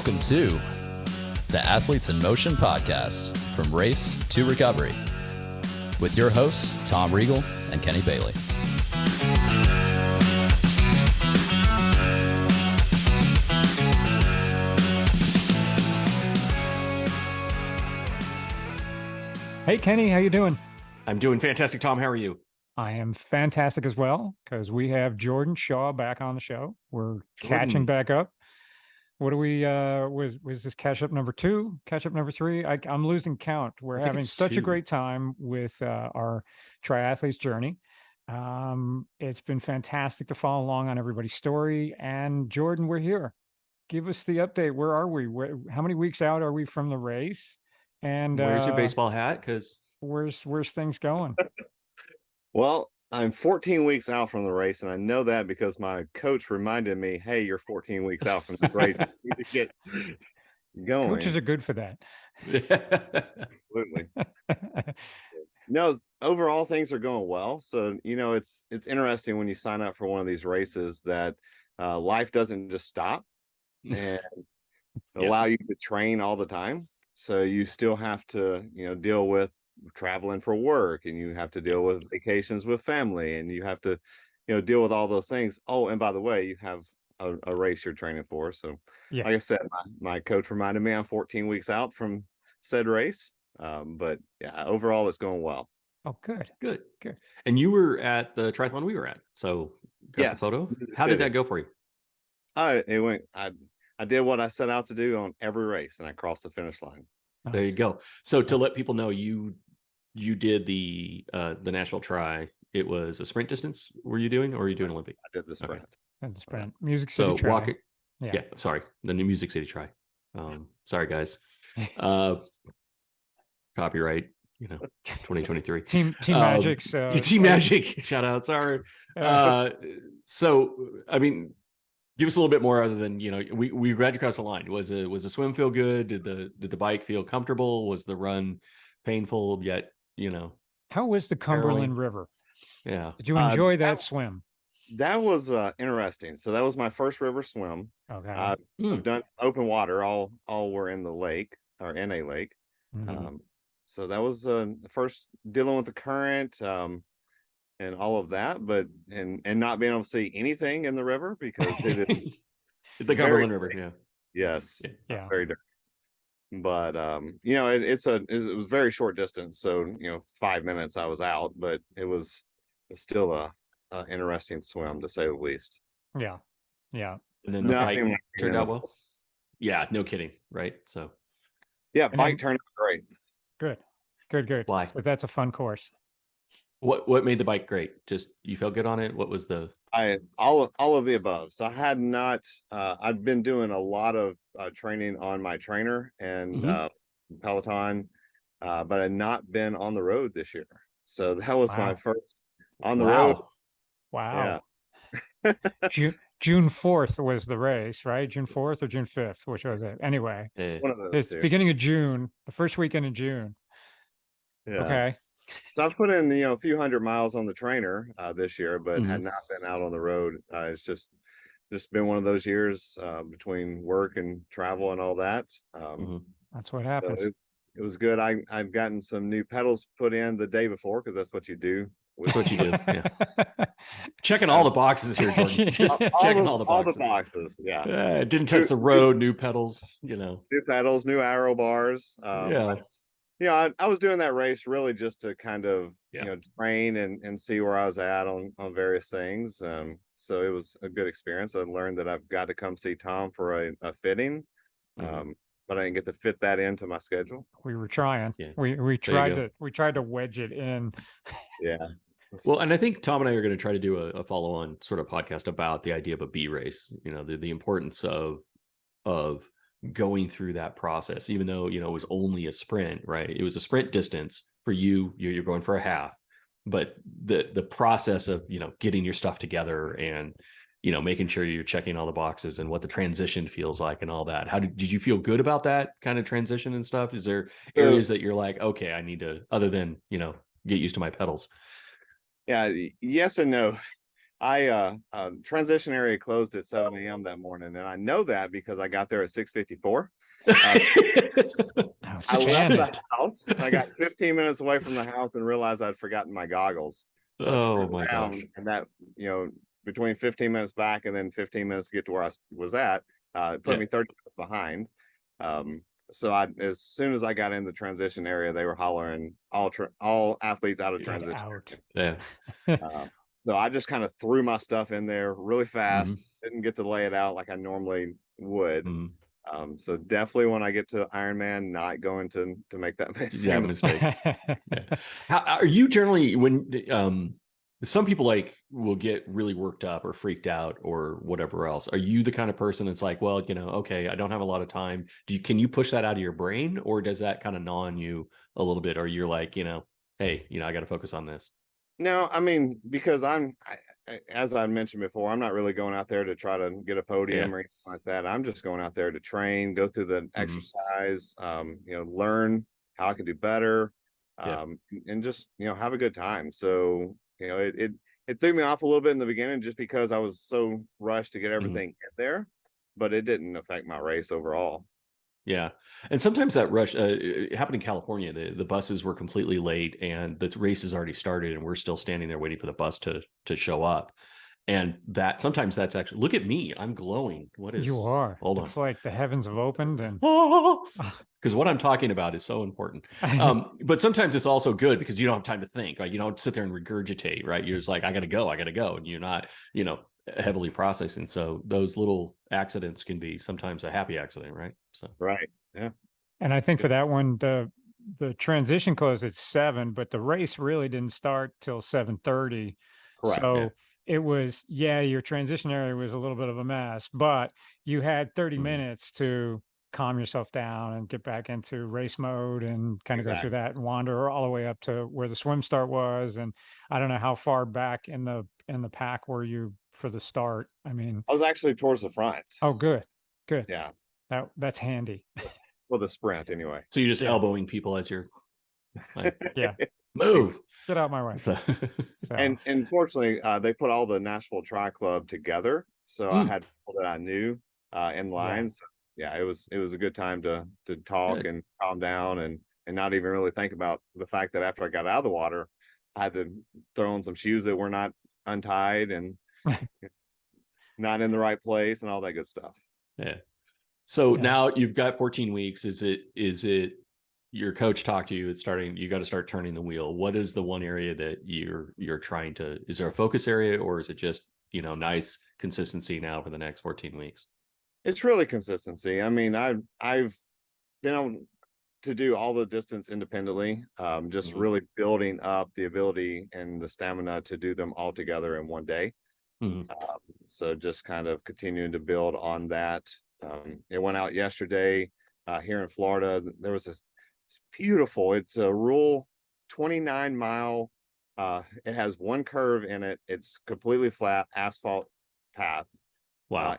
Welcome to the Athletes in Motion podcast, from race to recovery, with your hosts, Tom Riegel and Kenny Bailey. Hey, Kenny, how you doing? I'm doing fantastic, Tom. How are you? I am fantastic as well, because we have Jordon Shaw back on the show. We're catching back up. What do we, was this catch up number 2, catch up number 3? I'm losing count. We're having such a great time with our triathletes journey. It's been fantastic to follow along on everybody's story. And Jordon, we're here. Give us the update. Where are we? How many weeks out are we from the race? And where's your baseball hat? Because where's things going? Well, I'm 14 weeks out from the race, and I know that because my coach reminded me, hey, you're 14 weeks out from the race. You need to get going. Coaches are good for that. Absolutely. No, overall things are going well. So, it's interesting when you sign up for one of these races that life doesn't just stop and allow you to train all the time. So you still have to, deal with traveling for work, and you have to deal with vacations with family, and you have to, deal with all those things. Oh, and by the way, you have a race you're training for. So like I said, my coach reminded me I'm 14 weeks out from said race. But yeah, overall it's going well. Oh, good. And you were at the triathlon we were at, so got the photo. How did that go for you? I did what I set out to do on every race, and I crossed the finish line. Nice. There you go. So to let people know, you did the national tri. It was a sprint distance. Were you doing, or were you doing Olympic? I did the sprint. Okay. And the sprint. Music City tri. Walk it. Yeah. Sorry, the new Music City tri. Sorry guys. Copyright. 2023. Team Magic's. Team Magic. Shout out. Sorry. So I mean, give us a little bit more other than, we glad you crossed the line. Was the swim feel good? Did the bike feel comfortable? Was the run painful yet, How was the Cumberland River? Yeah. Did you enjoy that swim? That was interesting. So that was my first river swim. Okay. I've done open water. All were in the lake, or in a lake. Mm-hmm. So that was the first dealing with the current, and all of that, but and not being able to see anything in the river because it is the Cumberland River. Yeah. Yes. Yeah. Very dirty. But it was very short distance. So 5 minutes I was out, but it was still a interesting swim, to say the least. Yeah. And then the bike turned out well. Yeah, no kidding, right? So yeah, bike turned out great. Good. Why? So that's a fun course. What made the bike great? Just you felt good on it? What was the all of the above. So I had not I've been doing a lot of training on my trainer and Peloton, but I had not been on the road this year. So that was my first on the road. Wow. Yeah. June 4th was the race, right? June 4th or June 5th, which was it? Anyway, one of those it's beginning of June, the first weekend in June. Yeah. Okay. So I've put in, a few hundred miles on the trainer this year, but had not been out on the road. It's just been one of those years between work and travel and all that. That's what happens. So it was good. I've gotten some new pedals put in the day before, because that's what you do. That's what you do. Yeah. Checking all the boxes here, Jordon. Just checking all the boxes. Yeah. It didn't touch the road. New pedals. New pedals, new aero bars. I was doing that race really just to kind of train and see where I was at on various things. So it was a good experience. I learned that I've got to come see Tom for a fitting, but I didn't get to fit that into my schedule. We were trying. Yeah. We tried to wedge it in. Yeah. Well, and I think Tom and I are going to try to do a follow-on sort of podcast about the idea of a B race. The importance of going through that process, even though it was only a sprint, right? It was a sprint distance for you. You're going for a half, but the process of getting your stuff together and making sure you're checking all the boxes and what the transition feels like and all that. How did you feel good about that kind of transition and stuff? Is there areas that you're like, okay, I need to, other than get used to my pedals? Yeah, yes and no. Transition area closed at 7 a.m. that morning, and I know that because I got there at 6:54. I left the house. I got 15 minutes away from the house and realized I'd forgotten my goggles. So I turned around, and that, between 15 minutes back and then 15 minutes to get to where I was at, it put me 30 minutes behind. So as soon as I got in the transition area, they were hollering all athletes out of transition. Yeah. So I just kind of threw my stuff in there really fast. Didn't get to lay it out like I normally would. So definitely when I get to Ironman, not going to make that mistake. How are you generally when some people will get really worked up or freaked out or whatever else? Are you the kind of person that's like, well, okay, I don't have a lot of time. Can you push that out of your brain, or does that kind of gnaw on you a little bit? Or you're like, hey, I got to focus on this. No, I mean, because as I mentioned before, I'm not really going out there to try to get a podium or anything like that. I'm just going out there to train, go through the exercise, learn how I can do better, and just, have a good time. So, it threw me off a little bit in the beginning just because I was so rushed to get everything in there, but it didn't affect my race overall. Yeah. And sometimes that rush, it happened in California. The buses were completely late and the race has already started and we're still standing there waiting for the bus to show up. And sometimes that's actually, look at me, I'm glowing. What is, you are, hold on. It's like the heavens have opened and because what I'm talking about is so important. But sometimes it's also good because you don't have time to think, right? You don't sit there and regurgitate, right? You're just like, I got to go. And you're not, heavily processing. So those little accidents can be sometimes a happy accident, right? So right. Yeah. And I think for that one, the transition closed at 7, but the race really didn't start till 7:30. Correct. So it was, your transition area was a little bit of a mess, but you had 30 minutes to calm yourself down and get back into race mode and kind of go through that and wander all the way up to where the swim start was. And I don't know how far back in the pack were you for the start. I mean, I was actually towards the front. Oh, good. Yeah. That's handy. Well, the sprint anyway. So you're just elbowing people as you're like, move, get out my way. So. And fortunately, they put all the Nashville Tri Club together, so I had people that I knew in lines. It was a good time to talk and calm down and not even really think about the fact that after I got out of the water, I had to throw on some shoes that were not untied and not in the right place and all that good stuff. Yeah. So now you've got 14 weeks. Is it your coach talked to you? It's starting, you got to start turning the wheel. What is the one area that you're trying to, is there a focus area or is it just, nice consistency now for the next 14 weeks? It's really consistency. I mean, I've been able to do all the distance independently, just really building up the ability and the stamina to do them all together in one day. So just kind of continuing to build on that. It went out yesterday here in Florida. There was it's beautiful. It's a Rule 29-mile. It has one curve in it. It's completely flat asphalt path. Wow.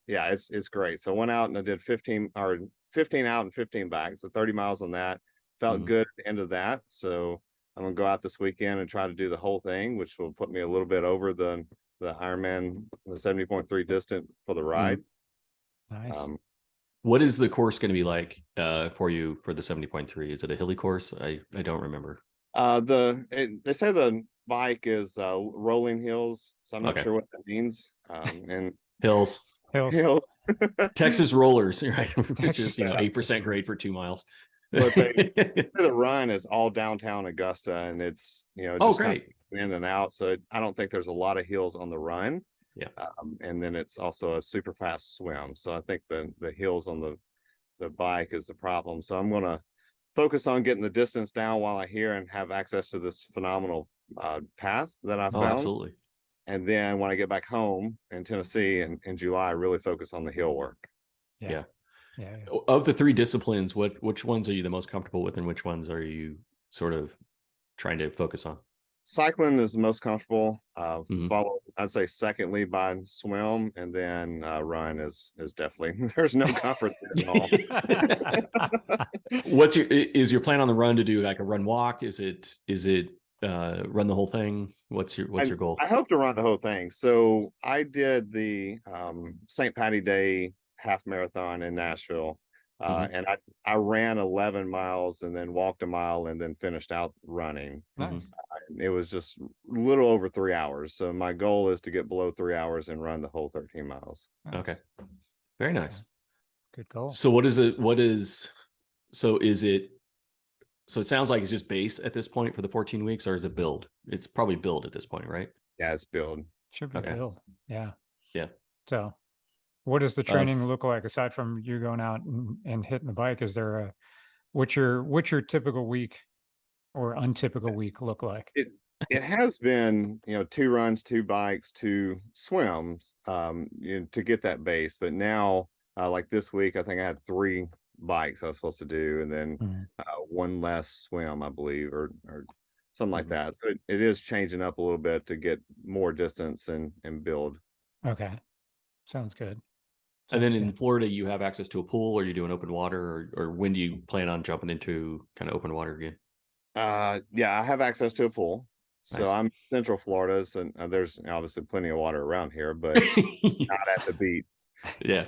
It's great. So I went out and I did 15 out and 15 back. So 30 miles on that. Felt good at the end of that. So I'm gonna go out this weekend and try to do the whole thing, which will put me a little bit over the Ironman, the 70.3 distant for the ride. Nice. What is the course going to be like for you for the 70.3? Is it a hilly course? I don't remember. They say the bike is rolling hills, so I'm not sure what that means. And hills. Texas rollers, right? Which is 8% grade for 2 miles. But the run is all downtown Augusta, and it's just great in and out. So I don't think there's a lot of hills on the run. Yeah. And then it's also a super fast swim. So I think the hills on the bike is the problem. So I'm gonna focus on getting the distance down while I'm here and have access to this phenomenal path that I found. Absolutely. And then when I get back home in Tennessee in July, I really focus on the hill work. Yeah. Of the 3 disciplines, which ones are you the most comfortable with, and which ones are you sort of trying to focus on? Cycling is the most comfortable. Followed, I'd say, secondly by swim, and then run is definitely there's no comfort there at all. Is your plan on the run to do like a run walk? Is it run the whole thing? What's your goal? I hope to run the whole thing. So I did the St. Patty Day half marathon in Nashville. And I ran 11 miles and then walked a mile and then finished out running. Nice. It was just a little over 3 hours. So my goal is to get below 3 hours and run the whole 13 miles. Nice. Okay. Very nice. Good goal. So so it sounds like it's just base at this point for the 14 weeks, or is it build? It's probably build at this point, right? Yeah, it's build. Should be Okay. build. Yeah. Yeah. So what does the training look like aside from you going out and hitting the bike? Is there what's your typical week or untypical week look like? It has been, 2 runs, 2 bikes, 2 swims, to get that base. But now, like this week, I think I had 3 bikes I was supposed to do, and then 1 less swim, I believe, or something like that. So it is changing up a little bit to get more distance and build. Okay. Sounds good. And then in Florida, you have access to a pool, or you doing open water, or when do you plan on jumping into kind of open water again? Yeah, I have access to a pool. So Nice. I'm Central Florida, so there's obviously plenty of water around here, but not at the beach. Yeah.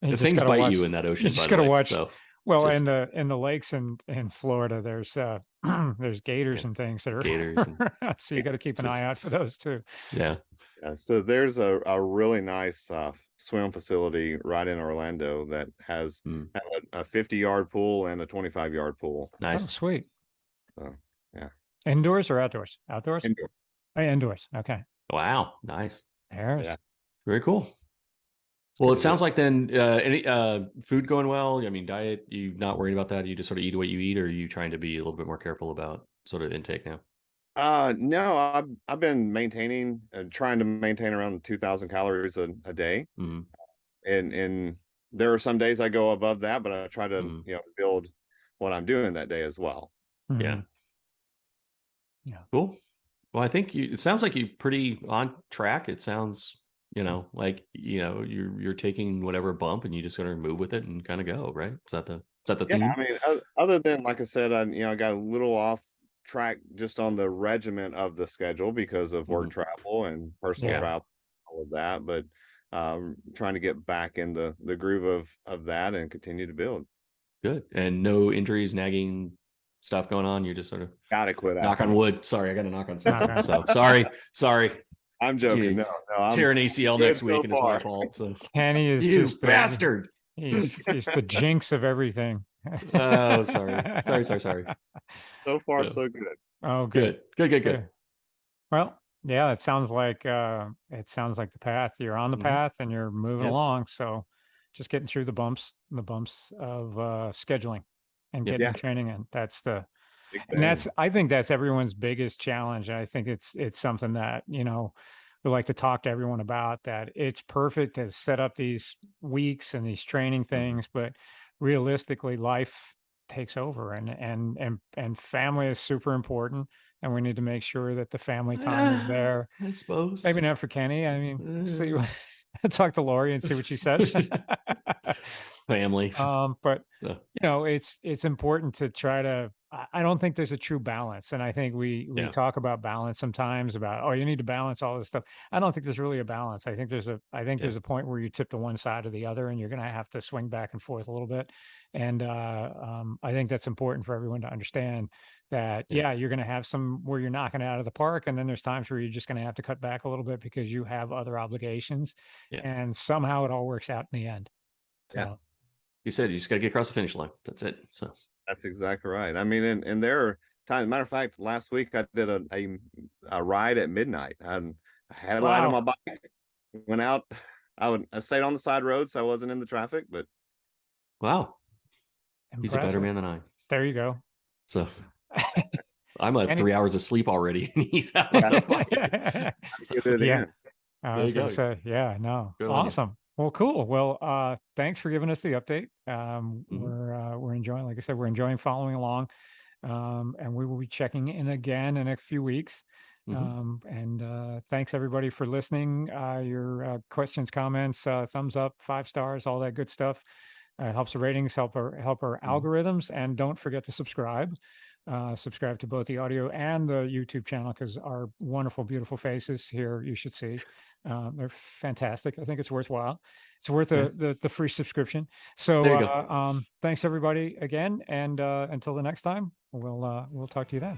You The things bite you in that ocean. You just by the gotta way, watch. So Well, just- in the lakes in Florida, there's there's gators and things that are gators so you got to keep an eye out for those too. Yeah. So there's a really nice swim facility right in Orlando that has a 50-yard pool and a 25-yard pool. Nice. Oh, sweet. So yeah. Indoors or outdoors? Outdoors? Indoor. Indoors. Okay. Wow. Nice. There's. Yeah. Very cool. Well, it sounds like then any food going well. I mean, diet, you not worried about that? You just sort of eat what you eat, or are you trying to be a little bit more careful about sort of intake now? No, I've been maintaining trying to maintain around 2,000 calories a day. And there are some days I go above that, but I try to build what I'm doing that day as well. Yeah. Yeah. Cool. Well, I think it sounds like you're pretty on track. It sounds, like you're taking whatever bump and you just gonna move with it and kind of go, right? Is that the theme? I mean, other than, like I said, I got a little off track just on the regiment of the schedule because of work travel and personal travel, all of that. But trying to get back in the groove of that and continue to build. Good. And no injuries, nagging stuff going on. You're just sort of gotta quit. Knock on wood. Sorry, I got to knock on something. So sorry. I'm joking. No, I'm tear an ACL next week, so and it's my fault. So Kenny is you just bastard. He's the jinx of everything. Oh, sorry. So far, so good. Oh, good. Good. Well, yeah, it sounds like the path. You're on the path and you're moving along. So just getting through the bumps of scheduling and getting the training in. I think that's everyone's biggest challenge. And I think it's something that, we like to talk to everyone about, that it's perfect to set up these weeks and these training things, but realistically life takes over and family is super important. And we need to make sure that the family time is there. I suppose. Maybe not for Kenny. I mean, see, talk to Lori and see what she says. Family. But it's important to try to. I don't think there's a true balance, and I think we talk about balance sometimes about you need to balance all this stuff. I don't think there's really a balance. I think there's a point where you tip to one side or the other, and you're going to have to swing back and forth a little bit. And I think that's important for everyone to understand that. You're going to have some where you're knocking it out of the park, and then there's times where you're just going to have to cut back a little bit because you have other obligations, and somehow it all works out in the end. So. You said you just got to get across the finish line. That's it. So that's exactly right. I mean, and there are times. Matter of fact, last week I did a ride at midnight. I had a light on my bike. Went out. I stayed on the side road, so I wasn't in the traffic. But wow, impressive. He's a better man than I. There you go. So I'm at 3 hours of sleep already, and he's out on the bike. I was gonna say, Good awesome. Well, cool. Well, thanks for giving us the update. We're enjoying, like I said, we're enjoying following along, and we will be checking in again in a few weeks. And thanks everybody for listening. Your questions, comments, thumbs up, 5 stars, all that good stuff. Helps the ratings, help our algorithms, and don't forget to subscribe. subscribe to both the audio and the YouTube channel, because our wonderful, beautiful faces here, you should see. They're fantastic. I think it's worthwhile. It's worth the free subscription. So thanks everybody again. And until the next time, we'll talk to you then.